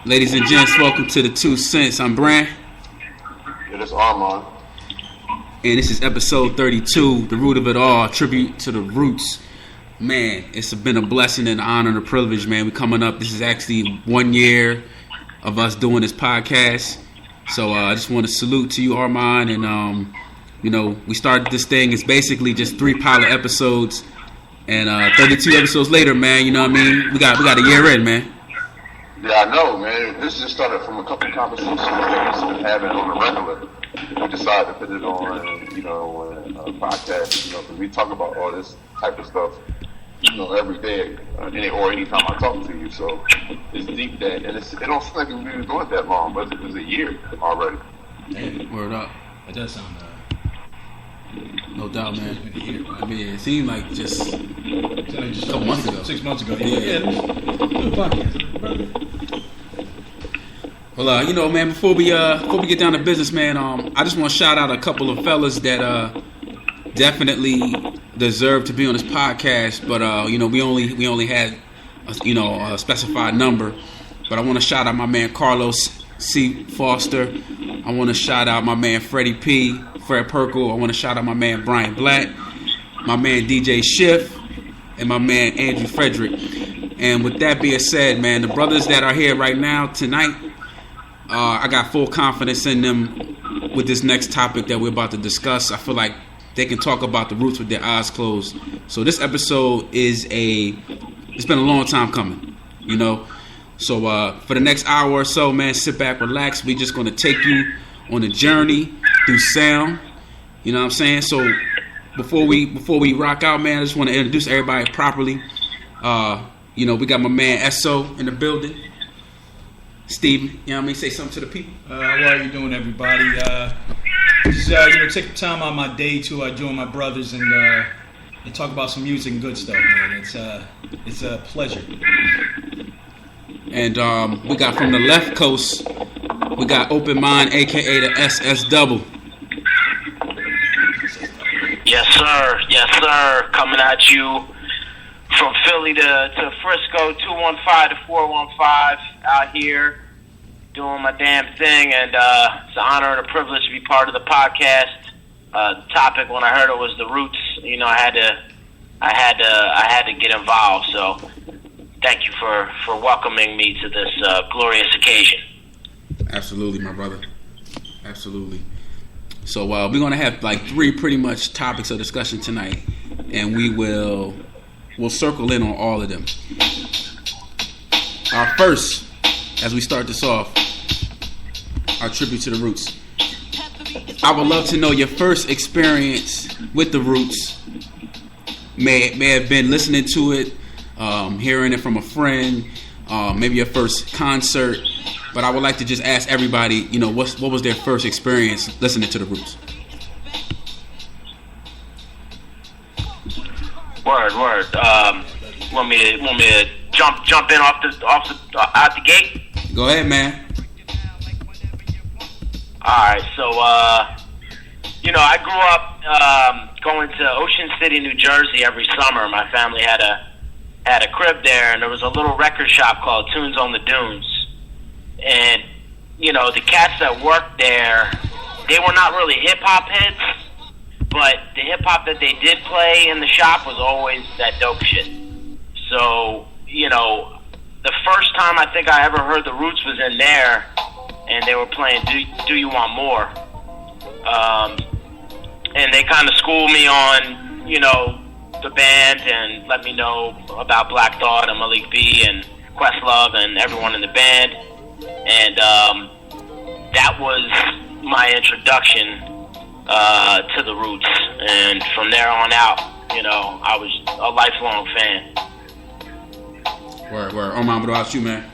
Ladies and gents, welcome to the 2 Cents. I'm Brand. Yeah, this is Armand. And this is episode 32, The Root of It All, tribute to the roots. Man, it's been a blessing and an honor and a privilege, man. We're coming up. This is actually 1 year of us doing this podcast. So I just want to salute to you, Armand. And, we started this thing. It's basically just 3 pilot episodes. And 32 episodes later, man, you know what I mean? We got a year in, man. Yeah, I know, man. This just started from a couple of conversations that we've been having on the regular. We decided to put it on, a podcast, because we talk about all this type of stuff, every day, or anytime I talk to you. So it's deep that, and it don't seem like we've been doing it that long, but it was a year already. Hey, word up. It does sound no doubt, man. I mean, it seemed like just a couple months ago. 6 months ago. Yeah. Podcast. Well, man, before we get down to business, man, I just want to shout out a couple of fellas that definitely deserve to be on this podcast, but we only had a specified number. But I want to shout out my man Carlos C. Foster. I want to shout out my man Freddie P. Fred Perkle. I want to shout out my man Brian Black, my man DJ Schiff, and my man Andrew Frederick. And with that being said, man, the brothers that are here right now tonight, I got full confidence in them with this next topic that we're about to discuss. I feel like they can talk about the roots with their eyes closed. So this episode it's been a long time coming, So for the next hour or so, man, sit back, relax. We're just going to take you on a journey through sound. You know what I'm saying? So before we rock out, man, I just want to introduce everybody properly. We got my man Esso in the building. Steve, say something to the people. How are you doing, everybody? Just take the time out of my day to join my brothers and talk about some music and good stuff, man. It's a pleasure. And we got from the left coast, we got Open Mind, aka the SS Double. Yes, sir. Coming at you from Philly to Frisco, 215 to 415 out here doing my damn thing, and it's an honor and a privilege to be part of the podcast. The topic, when I heard it, was the roots. I had to get involved. So thank you for welcoming me to this glorious occasion. Absolutely, my brother. Absolutely. So we're gonna have like 3 pretty much topics of discussion tonight, and we'll circle in on all of them. Our first, as we start this off, our tribute to the roots. I would love to know your first experience with the roots. May have been listening to it, hearing it from a friend, maybe your first concert. But I would like to just ask everybody, what was their first experience listening to the roots? Word. Want me to jump in out the gate? Go ahead, man. All right. So I grew up going to Ocean City, New Jersey every summer. My family had a crib there, and there was a little record shop called Tunes on the Dunes. And the cats that worked there, they were not really hip hop hits. But the hip-hop that they did play in the shop was always that dope shit. So, the first time I think I ever heard the Roots was in there, and they were playing Do You Want More? And they kind of schooled me on, the band and let me know about Black Thought and Malik B and Questlove and everyone in the band. And that was my introduction to the Roots, and from there on out, I was a lifelong fan. Word. Omar, what about you, man?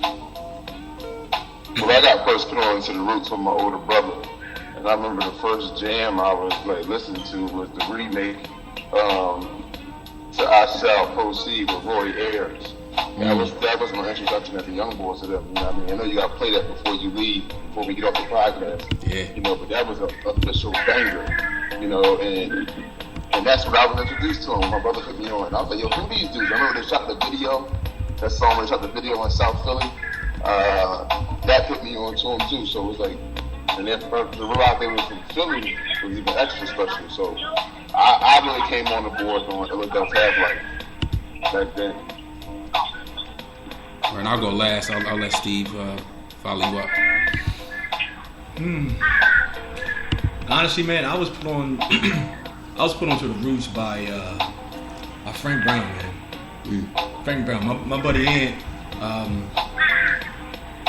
Well, I got first put on to the Roots with my older brother, and I remember the first jam I was listening to was the remake to I Shall Proceed with Roy Ayers. That was my introduction as a young boy to them. You know what I mean? I know you got to play that before you leave, before we get off the podcast. Yeah. But that was an official banger. And that's what I was introduced to him. My brother put me on, and I was like, yo, who these dudes? I remember they shot the video, that song when they shot the video in South Philly. that put me on to him too. So it was like, and then to realize they were from Philly was even extra special. So I really came on the board on Philadelphia Half-Life back then. All right, I'll go last. I'll let Steve follow you up. Honestly, man, I was put on. I was put onto the Roots by Frank Brown, man. Frank Brown, my buddy Ant.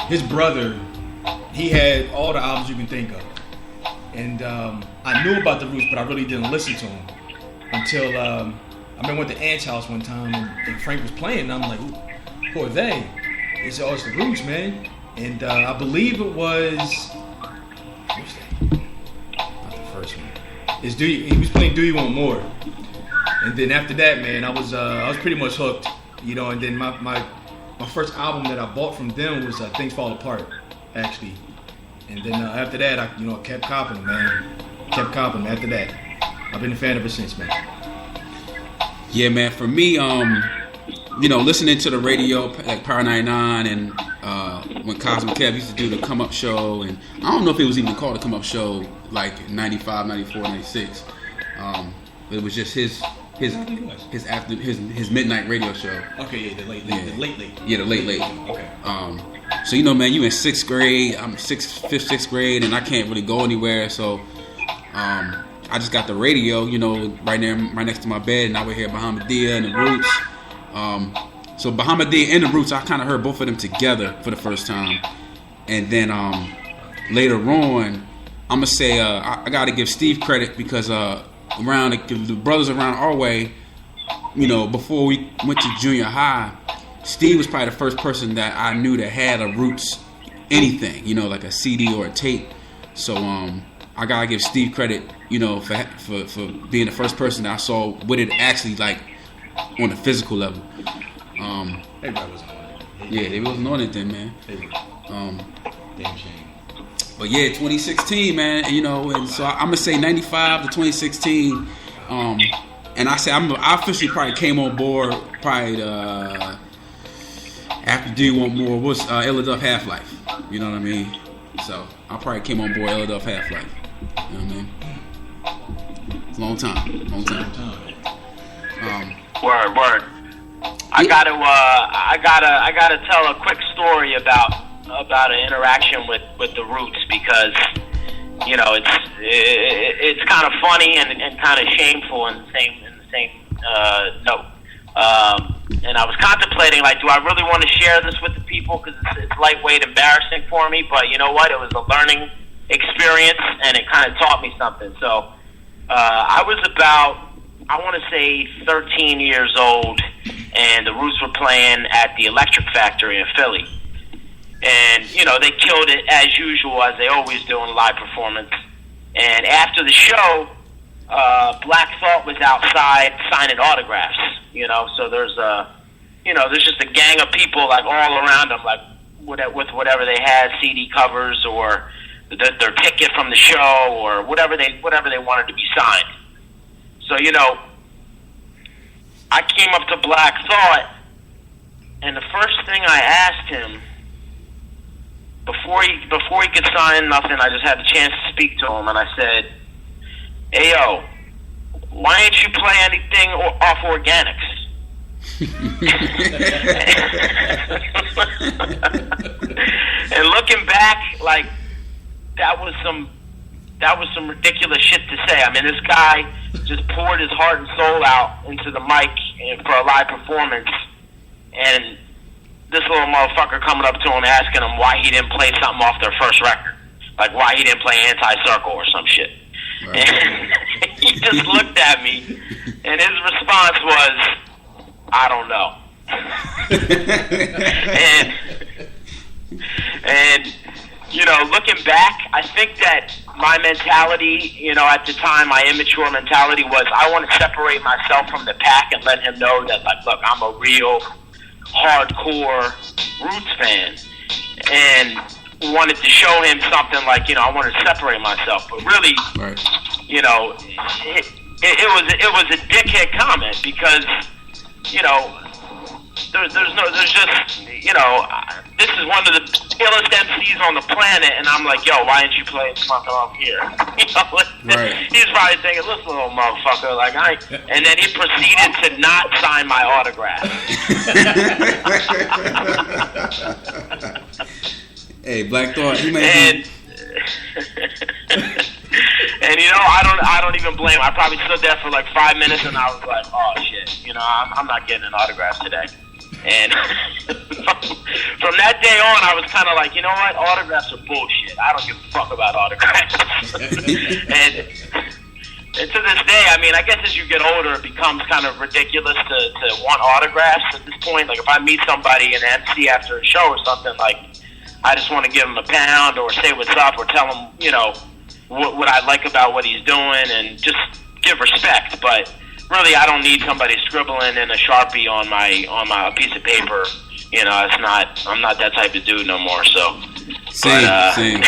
His brother, he had all the albums you can think of, and I knew about the Roots, but I really didn't listen to him until I went to Ant's house one time, and Frank was playing, and I'm like, who are they? He said, oh, it's the Roots, man. And I believe it was, what's that? Not the first one. He was playing Do You Want More? And then after that, man, I was pretty much hooked, you know. And then my first album that I bought from them was Things Fall Apart, actually. And then after that, I kept copping, man. Kept copping after that. I've been a fan ever since, man. Yeah, man. For me, listening to the radio like Power 99 and when Cosmic Kev used to do the Come Up Show, and I don't know if it was even called the Come Up Show like 95, 94, 96. It was just his midnight radio show. Okay, yeah, the late. Yeah, the late. Okay. So man, you in 6th grade. I'm 5th, 6th grade, and I can't really go anywhere. So I just got the radio, right next to my bed, and I would hear Bahamadia and the Roots. So Bahamadia and the Roots, I kind of heard both of them together for the first time, and then later on, I'm gonna say I gotta give Steve credit because around the brothers around our way, before we went to junior high, Steve was probably the first person that I knew that had a Roots anything, like a CD or a tape. So I gotta give Steve credit, for being the first person that I saw with it actually like on the physical level. Everybody wasn't on it. Yeah, they wasn't on it then, man. Damn shame. But yeah, 2016, man, and so I'm gonna say 95 to 2016, and I say I officially probably came on board probably after Do You Want More was Philadelphia Half-Life, you know what I mean? So I probably came on board Philadelphia Half-Life, you know what I mean? It's a long time. Word. I gotta tell a quick story about an interaction with the Roots because it's kind of funny and kind of shameful in the same note. And I was contemplating, like, do I really want to share this with the people because it's lightweight embarrassing for me? But you know what? It was a learning experience and it kind of taught me something. So I was about, I want to say 13 years old, and the Roots were playing at the Electric Factory in Philly. And, they killed it as usual, as they always do in a live performance. And after the show, Black Thought was outside signing autographs, so there's just a gang of people, like, all around them, like, with whatever they had, CD covers or their ticket from the show or whatever they wanted to be signed. So, I came up to Black Thought, and the first thing I asked him, before he could sign nothing, I just had the chance to speak to him, and I said, "Hey, yo, why ain't you play anything off Organics?" And looking back, like, that was some ridiculous shit to say. I mean, this guy just poured his heart and soul out into the mic for a live performance, and this little motherfucker coming up to him asking him why he didn't play something off their first record, like why he didn't play Anti-Circle or some shit. Right. And he just looked at me, and his response was, "I don't know." and looking back, I think that my mentality, at the time, my immature mentality was I want to separate myself from the pack and let him know that, like, look, I'm a real hardcore Roots fan, and wanted to show him something like, I wanted to separate myself, but really, right. It was a dickhead comment because, there's just, this is one of the illest MCs on the planet, and I'm like, yo, why didn't you play it fucking up here? Right. He's probably thinking, listen, little motherfucker, and then he proceeded to not sign my autograph. Hey, Black Thought, you may be... And I don't even blame him. I probably stood there for like 5 minutes, and I was like, oh shit, I'm not getting an autograph today. And from that day on, I was kind of like, you know what? Autographs are bullshit. I don't give a fuck about autographs. and to this day, I mean, I guess as you get older, it becomes kind of ridiculous to want autographs at this point. Like if I meet somebody in MC after a show or something, like I just want to give him a pound or say what's up or tell him, what I like about what he's doing and just give respect. But really, I don't need somebody scribbling in a Sharpie on my piece of paper. I'm not that type of dude no more. So, same.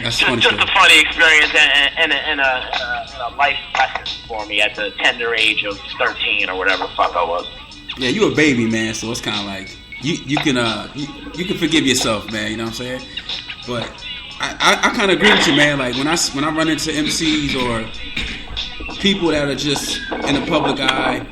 That's just a funny experience and a life lesson for me at the tender age of 13 or whatever the fuck I was. Yeah, you a baby, man. So it's kind of like you can forgive yourself, man. You know what I'm saying? But I kind of agree with you, man. Like when I run into MCs or people that are just in the public eye,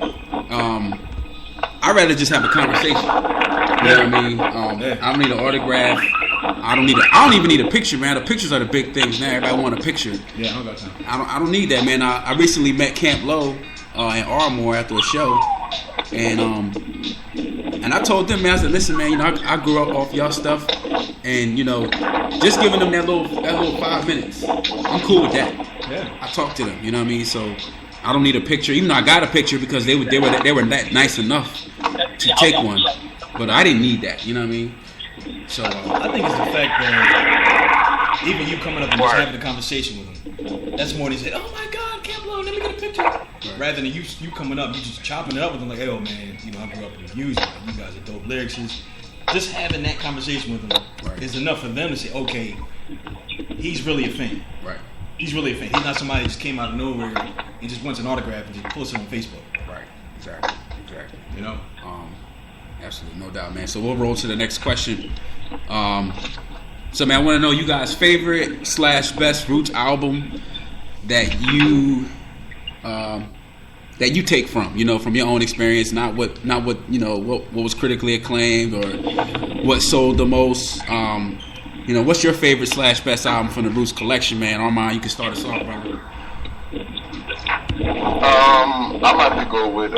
I'd rather just have a conversation. You know what I mean? I don't need an autograph. I don't even need a picture, man. The pictures are the big things now. Everybody want a picture. Yeah, I don't got time. I don't need that, man. I recently met Camp Low in Ardmore after a show, and I told them, man, I said, listen, man, I grew up off y'all stuff, and just giving them that little 5 minutes, I'm cool with that. Yeah. I talked to them, you know what I mean? So I don't need a picture, even though I got a picture because they were that nice enough to take one, but I didn't need that, you know what I mean? So I think it's the fact that even you coming up and just having a conversation with them, that's more than you say, oh my God, Camp Low, let me get a picture. Right. Rather than you coming up, you just chopping it up with them like, hey, oh man, I grew up in music, you guys are dope lyricists. Just having that conversation with them is enough for them to say, okay, he's really a fan. Right. He's really a fan. He's not somebody that just came out of nowhere and just wants an autograph and just posts it on Facebook. Right. Exactly. Absolutely, no doubt, man. So we'll roll to the next question. So, man, I want to know you guys' favorite / best Roots album that you take from your own experience, not what what was critically acclaimed or what sold the most. What's your favorite / best album from the Roots collection, man? Armand, you can start us off, brother. I might have to go with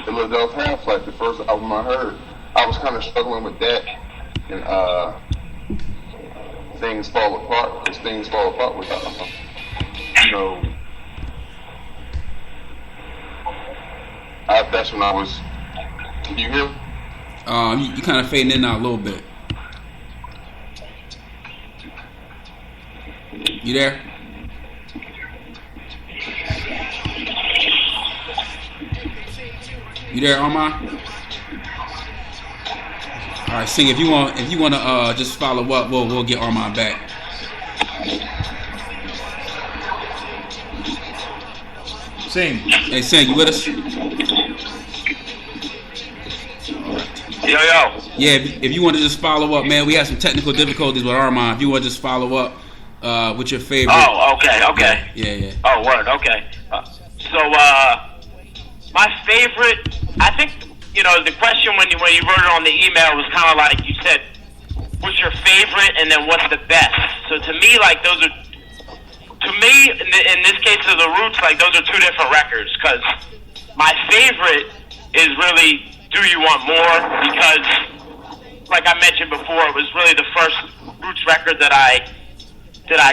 Philadelphia Half-Life, the first album I heard. I was kind of struggling with that, and Things Fall Apart, because Things Fall Apart was, that's when I was, can you hear? You kind of fading in now a little bit. You there? You there, Armand? All right, Sing. If you want to just follow up, we'll get Armand back. Sing. Hey, Sing, you with us? Yo. Yeah, if you want to just follow up, man, we had some technical difficulties with Armand. If you want to just follow up with your favorite. Oh, okay. Yeah. Oh, word. Okay. My favorite, I think, the question when you wrote it on the email was kind of like you said, what's your favorite and then what's the best? So to me, like in this case of the Roots, like those are two different records because my favorite is really Do You Want More? Because, like I mentioned before, it was really the first Roots record that I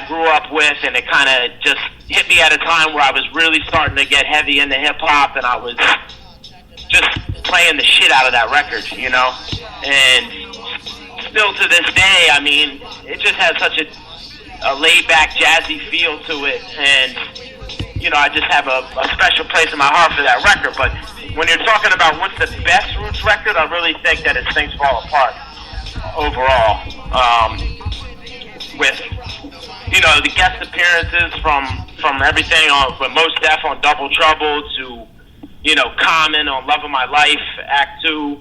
grew up with, and it kind of just hit me at a time where I was really starting to get heavy into hip-hop, and I was just playing the shit out of that record, And still to this day, I mean, it just has such a laid-back, jazzy feel to it, and, I just have a special place in my heart for that record. But when you're talking about what's the best Roots record, I really think that it's Things Fall Apart overall. With the guest appearances from everything with Mos Def on Double Trouble to Common on Love of My Life, Act 2,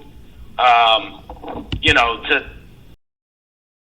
you know, to